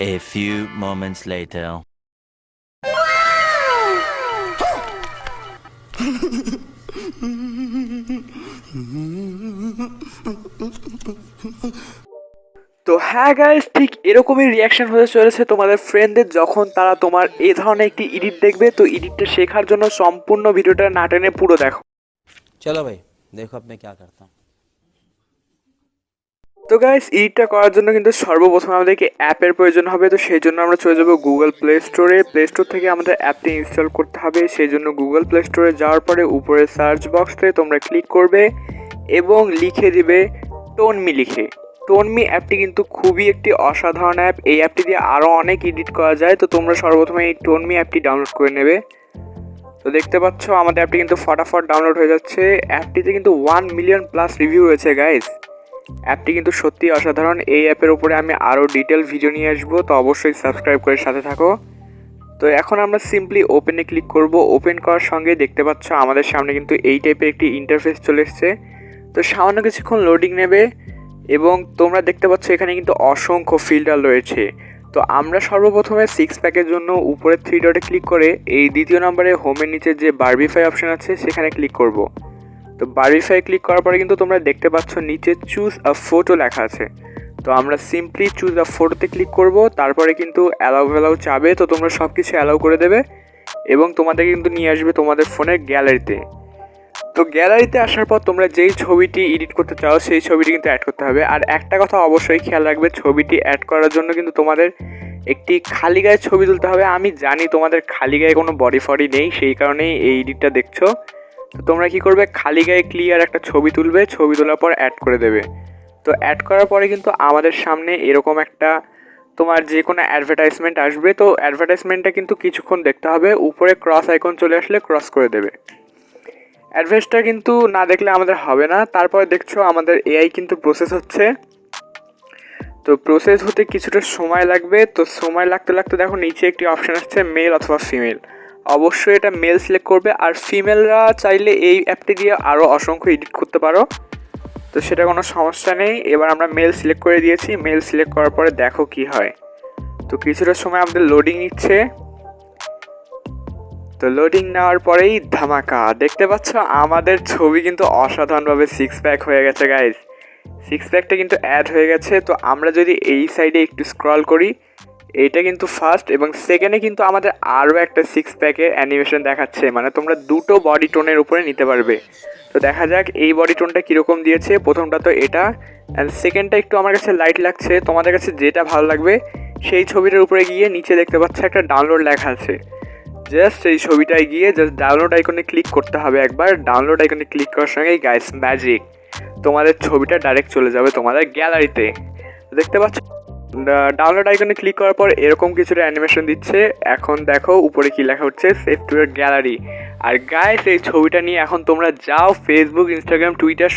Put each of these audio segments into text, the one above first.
A few moments later. তো হ্যাঁ guys, ঠিক এরকমই রিয়াকশন হতে চলেছে তোমাদের ফ্রেন্ডদের যখন তারা তোমার এই ধরনের একটি এডিট দেখবে। তো এডিটটা শেখার জন্য সম্পূর্ণ ভিডিওটা না টেনে পুরো দেখো। चलो भाई देखो अब मैं क्या करता हूँ। তো গাইস, এডিটটা করার জন্য কিন্তু সর্বপ্রথম আমাদেরকে অ্যাপের প্রয়োজন হবে। তো সেই জন্য আমরা চলে যাবো গুগল প্লে স্টোরে। প্লে স্টোর থেকে আমাদের অ্যাপটি ইনস্টল করতে হবে। সেই জন্য গুগল প্লে স্টোরে যাওয়ার পরে উপরে সার্চ বক্সে তোমরা ক্লিক করবে এবং লিখে দিবে toonme লিখে। toonme অ্যাপটি কিন্তু খুবই একটি অসাধারণ অ্যাপ। এই অ্যাপটি দিয়ে আরও অনেক এডিট করা যায়। তো তোমরা সর্বপ্রথমে এই toonme অ্যাপটি ডাউনলোড করে নেবে। তো দেখতে পাচ্ছ আমাদের অ্যাপটি কিন্তু ফটাফট ডাউনলোড হয়ে যাচ্ছে। অ্যাপটিতে কিন্তু 1 মিলিয়ন প্লাস রিভিউ রয়েছে গাইস। অ্যাপটি কিন্তু সত্যি অসাধারণ। এই অ্যাপের উপরে আমি আরও ডিটেল ভিডিও নিয়ে আসবো, তো অবশ্যই সাবস্ক্রাইব করে সাথে থাকো। তো এখন আমরা সিম্পলি ওপেনে ক্লিক করব। ওপেন করার সঙ্গে দেখতে পাচ্ছ আমাদের সামনে কিন্তু এই টাইপের একটি ইন্টারফেস চলে এসছে। তো সামান্য কিছুক্ষণ লোডিং নেবে এবং তোমরা দেখতে পাচ্ছ এখানে কিন্তু অসংখ্য ফিল্টার রয়েছে। তো আমরা সর্বপ্রথমে 6 প্যাকের জন্য উপরে 3 ডটে ক্লিক করে এই দ্বিতীয় নম্বরে হোমের নিচে যে বারবিফাই অপশন আছে সেখানে ক্লিক করব। তো বারবিফাই ক্লিক করার পরে কিন্তু তোমরা দেখতে পাচ্ছ নিচে চুজ আ ফটো লেখা আছে। তো আমরা সিম্পলি চুজ আ ফটোতে ক্লিক করব। তারপরে কিন্তু অ্যালাউ চাবে, তো তোমরা সব কিছু অ্যালাউ করে দেবে এবং তোমাদের কিন্তু নিয়ে আসবে তোমাদের ফোনের গ্যালারিতে। তো গ্যালারিতে আসার পর তোমরা যেই ছবিটি এডিট করতে চাও সেই ছবিটি কিন্তু অ্যাড করতে হবে। আর একটা কথা অবশ্যই খেয়াল রাখবে, ছবিটি অ্যাড করার জন্য কিন্তু তোমাদের একটি খালি গায়ে ছবি তুলতে হবে। আমি জানি তোমাদের খালি গায়ে কোনো বডি ফডি নেই, সেই কারণেই এই এডিটটা দেখছো। তো তোমরা কী করবে, খালি গায়ে ক্লিয়ার একটা ছবি তুলবে, ছবি তোলার পর অ্যাড করে দেবে। তো অ্যাড করার পরে কিন্তু আমাদের সামনে এরকম একটা তোমার যে কোনো অ্যাডভার্টাইজমেন্ট আসবে। তো অ্যাডভার্টাইজমেন্টটা কিন্তু কিছুক্ষণ দেখতে হবে। উপরে ক্রস আইকন চলে আসলে ক্রস করে দেবে। অ্যাডভার্টাইজটা কিন্তু না দেখলে আমাদের হবে না। তারপরে দেখছো আমাদের এআই কিন্তু প্রসেস হচ্ছে। তো প্রসেস হতে কিছুটা সময় লাগবে। তো সময় লাগতে লাগতে দেখো নিচে একটি অপশান আসছে মেল অথবা ফিমেল। অবশ্যই এটা মেল সিলেক্ট করবে। আর ফিমেলরা চাইলে এই অ্যাপটি দিয়ে আরও অসংখ্য এডিট করতে পারো, তো সেটা কোনো সমস্যা নেই। এবার আমরা মেল সিলেক্ট করে দিয়েছি। মেল সিলেক্ট করার পরে দেখো কি হয়। তো কিছুটা সময় আমাদের লোডিং নিচ্ছে। তো লোডিং নেওয়ার পরেই ধামাকা, দেখতে পাচ্ছ আমাদের ছবি কিন্তু অসাধারণভাবে 6 প্যাক হয়ে গেছে গাইজ। 6 প্যাকটা কিন্তু অ্যাড হয়ে গেছে। তো আমরা যদি এই সাইডে একটু স্ক্রল করি, এইটা কিন্তু ফার্স্ট এবং সেকেন্ডে কিন্তু আমাদের আরও একটা 6 প্যাকের অ্যানিমেশন দেখাচ্ছে। মানে তোমরা দুটো বডি টোনের উপরে নিতে পারবে। তো দেখা যাক এই বডি টোনটা কীরকম দিয়েছে। প্রথমটা তো এটা, অ্যান্ড সেকেন্ডটা একটু আমার কাছে লাইট লাগছে। তোমাদের কাছে যেটা ভালো লাগবে সেই ছবিটার উপরে গিয়ে নিচে দেখতে পাচ্ছ একটা ডাউনলোড লেখা আছে। জাস্ট এই ছবিটায় গিয়ে জাস্ট ডাউনলোড আইকনে ক্লিক করতে হবে একবার। ডাউনলোড আইকনে ক্লিক করার সঙ্গেই গাইস ম্যাজিক, তোমাদের ছবিটা ডাইরেক্ট চলে যাবে তোমাদের গ্যালারিতে। দেখতে পাচ্ছ ডাউনলোড আইকনে ক্লিক করার পর এরকম কিছুটা অ্যানিমেশন দিচ্ছে। এখন দেখো উপরে কি লেখা হচ্ছে, সেভ টু ইয়ার গ্যালারি। আর গাইস এই ছবিটা নিয়ে এখন তোমরা যাও ফেসবুক, ইনস্টাগ্রাম, টুইটার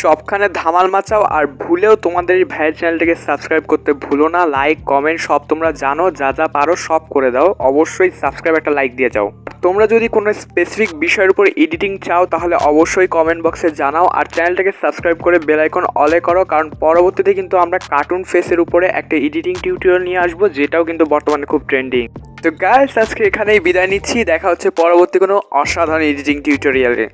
সবখানে ধামাল মাচাও। আর ভুলেও তোমাদের এই ভাইয়ের চ্যানেলটাকে সাবস্ক্রাইব করতে ভুলো না। লাইক কমেন্ট সব তোমরা জানো, যা যা পারো সব করে দাও। অবশ্যই সাবস্ক্রাইব একটা লাইক দিয়ে যাও। তোমরা যদি কোনো স্পেসিফিক বিষয়ের উপর এডিটিং চাও তাহলে অবশ্যই কমেন্ট বক্সে জানাও। আর চ্যানেলটাকে সাবস্ক্রাইব করে বেল আইকন অলে করো, কারণ পরবর্তীতে কিন্তু আমরা কার্টুন ফেসের উপরে একটা এডিটিং টিউটোরিয়াল নিয়ে আসবো, যেটাও কিন্তু বর্তমানে খুব ট্রেন্ডিং। তো গাইস আজকে এখানেই বিদায় নিচ্ছি। দেখা হচ্ছে পরবর্তী কোনো অসাধারণ এডিটিং টিউটোরিয়ালে।